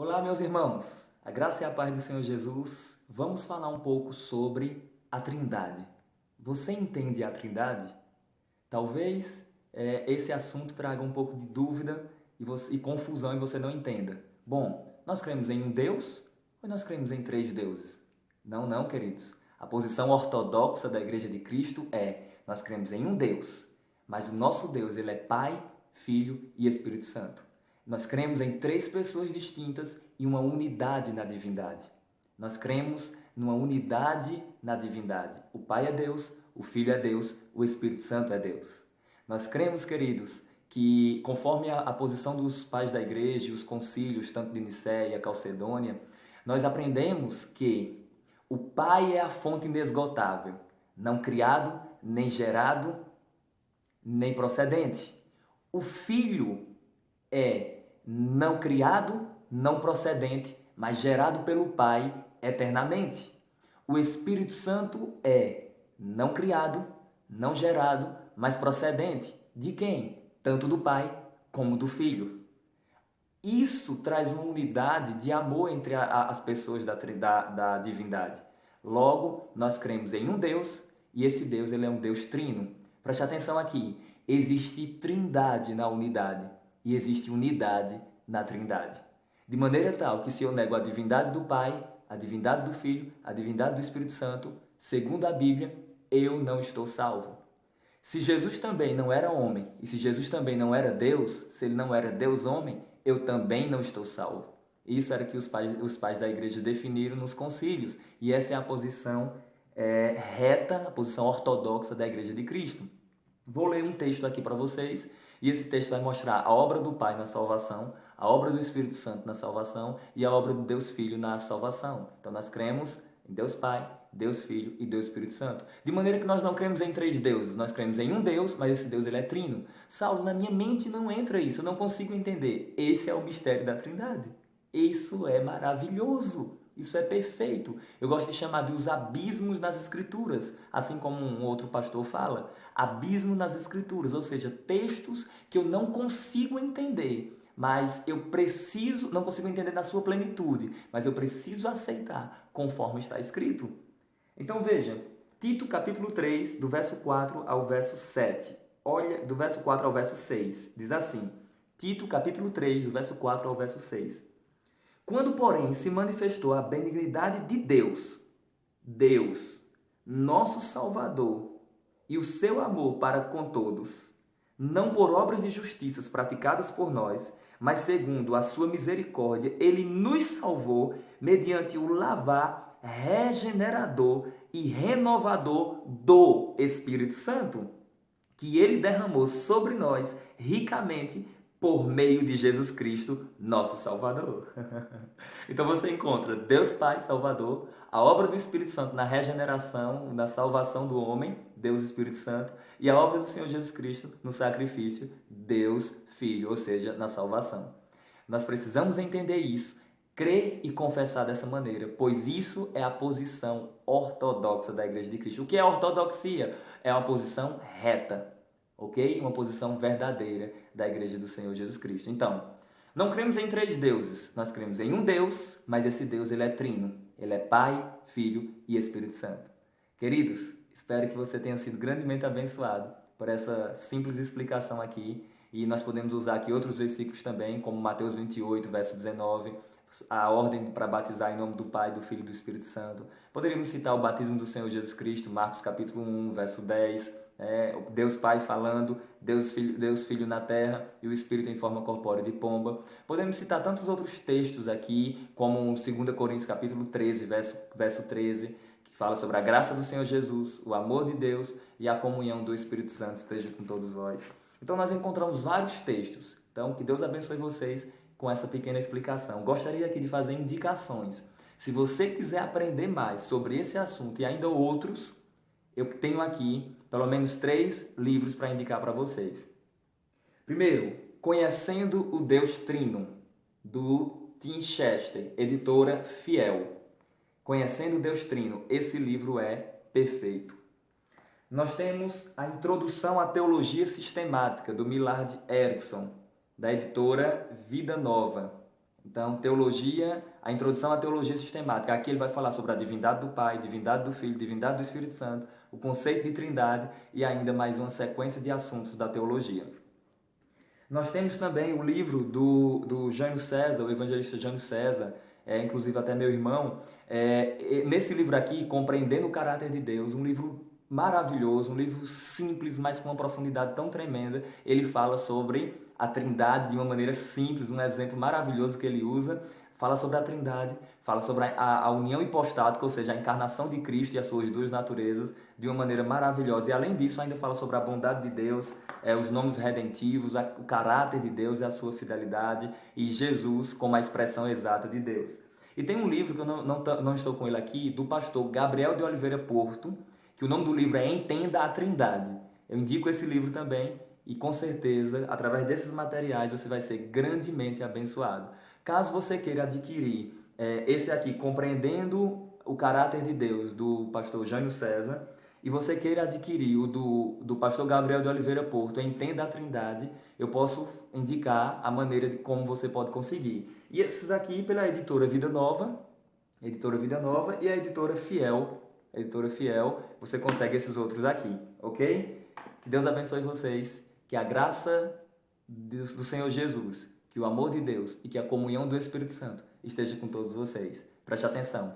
Olá, meus irmãos. A graça e a paz do Senhor Jesus. Vamos falar um pouco sobre a Trindade. Você entende a Trindade? Talvez esse assunto traga um pouco de dúvida e confusão e você não entenda. Bom, nós cremos em um Deus ou nós cremos em três deuses? Não, não, queridos. A posição ortodoxa da Igreja de Cristo é: nós cremos em um Deus, mas o nosso Deus ele é Pai, Filho e Espírito Santo. Nós cremos em três pessoas distintas e uma unidade na divindade. Nós cremos numa unidade na divindade. O Pai é Deus, o Filho é Deus, o Espírito Santo é Deus. Nós cremos, queridos, que conforme a posição dos pais da igreja e os concílios, tanto de Nicéia e Calcedônia, nós aprendemos que o Pai é a fonte inesgotável, não criado, nem gerado, nem procedente. O Filho é não criado, não procedente, mas gerado pelo Pai eternamente. O Espírito Santo é não criado, não gerado, mas procedente. De quem? Tanto do Pai como do Filho. Isso traz uma unidade de amor entre as pessoas da divindade. Logo, nós cremos em um Deus e esse Deus ele é um Deus trino. Preste atenção aqui. Existe trindade na unidade e existe unidade na trindade. De maneira tal que se eu nego a divindade do Pai, a divindade do Filho, a divindade do Espírito Santo, segundo a Bíblia, eu não estou salvo. Se Jesus também não era homem, e se Jesus também não era Deus, se ele não era Deus homem, eu também não estou salvo. Isso era que os pais da igreja definiram nos concílios, e essa é a posição reta, a posição ortodoxa da igreja de Cristo. Vou ler um texto aqui para vocês, e esse texto vai mostrar a obra do Pai na salvação, a obra do Espírito Santo na salvação e a obra do Deus Filho na salvação. Então nós cremos em Deus Pai, Deus Filho e Deus Espírito Santo. De maneira que nós não cremos em três deuses, nós cremos em um Deus, mas esse Deus ele é trino. Saulo, na minha mente não entra isso, eu não consigo entender. Esse é o mistério da Trindade. Isso é maravilhoso. Isso é perfeito. Eu gosto de chamar de os abismos nas Escrituras, assim como um outro pastor fala. Abismo nas Escrituras, ou seja, textos que eu não consigo entender, mas eu preciso, não consigo entender na sua plenitude, mas eu preciso aceitar conforme está escrito. Então veja, Tito capítulo 3, do verso 4 ao verso 7. Olha, do verso 4 ao verso 6, diz assim, Tito capítulo 3, do verso 4 ao verso 6. Quando, porém, se manifestou a benignidade de Deus, nosso Salvador, e o seu amor para com todos, não por obras de justiças praticadas por nós, mas segundo a sua misericórdia, ele nos salvou mediante o lavar regenerador e renovador do Espírito Santo, que ele derramou sobre nós ricamente por meio de Jesus Cristo, nosso Salvador. Então você encontra Deus Pai Salvador, a obra do Espírito Santo na regeneração, na salvação do homem, Deus Espírito Santo, e a obra do Senhor Jesus Cristo no sacrifício, Deus Filho, ou seja, na salvação. Nós precisamos entender isso, crer e confessar dessa maneira, pois isso é a posição ortodoxa da Igreja de Cristo. O que é ortodoxia? É uma posição reta, ok? Uma posição verdadeira da Igreja do Senhor Jesus Cristo. Então, não cremos em três deuses, nós cremos em um Deus, mas esse Deus ele é trino. Ele é Pai, Filho e Espírito Santo. Queridos, espero que você tenha sido grandemente abençoado por essa simples explicação aqui. E nós podemos usar aqui outros versículos também, como Mateus 28, verso 19, a ordem para batizar em nome do Pai, do Filho e do Espírito Santo. Poderíamos citar o batismo do Senhor Jesus Cristo, Marcos capítulo 1, verso 10, Deus Pai falando, Deus Filho na terra e o Espírito em forma corpórea de pomba. Podemos citar tantos outros textos aqui, como 2 Coríntios capítulo 13, verso 13, que fala sobre a graça do Senhor Jesus, o amor de Deus e a comunhão do Espírito Santo esteja com todos vós. Então nós encontramos vários textos. Então que Deus abençoe vocês com essa pequena explicação. Gostaria aqui de fazer indicações. Se você quiser aprender mais sobre esse assunto e ainda outros, eu tenho aqui pelo menos 3 livros para indicar para vocês. Primeiro, Conhecendo o Deus Trino, do Tim Chester, editora Fiel. Conhecendo o Deus Trino, esse livro é perfeito. Nós temos a Introdução à Teologia Sistemática, do Millard Erickson, da editora Vida Nova. Então, teologia, a introdução à teologia sistemática. Aqui ele vai falar sobre a divindade do Pai, divindade do Filho, divindade do Espírito Santo, o conceito de trindade e ainda mais uma sequência de assuntos da teologia. Nós temos também o livro do Jânio César, o evangelista Jânio César, inclusive até meu irmão. Nesse livro aqui, Compreendendo o Caráter de Deus, um livro maravilhoso, um livro simples, mas com uma profundidade tão tremenda. Ele fala sobre a Trindade de uma maneira simples, um exemplo maravilhoso que ele usa. Fala sobre a Trindade, fala sobre a união hipostática, ou seja, a encarnação de Cristo e as suas duas naturezas, de uma maneira maravilhosa. E além disso, ainda fala sobre a bondade de Deus, os nomes redentivos, o caráter de Deus e a sua fidelidade, e Jesus como a expressão exata de Deus. E tem um livro, que eu não estou com ele aqui, do pastor Gabriel de Oliveira Porto, que o nome do livro é Entenda a Trindade. Eu indico esse livro também e com certeza, através desses materiais, você vai ser grandemente abençoado. Caso você queira adquirir esse aqui, Compreendendo o Caráter de Deus, do pastor Jânio César, e você queira adquirir o do pastor Gabriel de Oliveira Porto, Entenda a Trindade, eu posso indicar a maneira de como você pode conseguir. E esses aqui pela editora Vida Nova e a editora Fiel, você consegue esses outros aqui, ok? Que Deus abençoe vocês, que a graça do Senhor Jesus, que o amor de Deus e que a comunhão do Espírito Santo esteja com todos vocês. Preste atenção.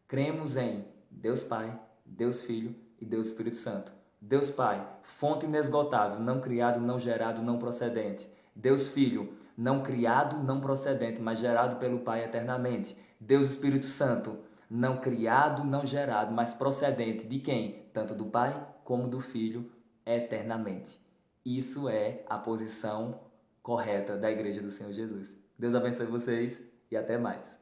Cremos em Deus Pai, Deus Filho e Deus Espírito Santo. Deus Pai, fonte inesgotável, não criado, não gerado, não procedente. Deus Filho, não criado, não procedente, mas gerado pelo Pai eternamente. Deus Espírito Santo, não criado, não gerado, mas procedente de quem? Tanto do Pai como do Filho eternamente. Isso é a posição correta da Igreja do Senhor Jesus. Deus abençoe vocês e até mais.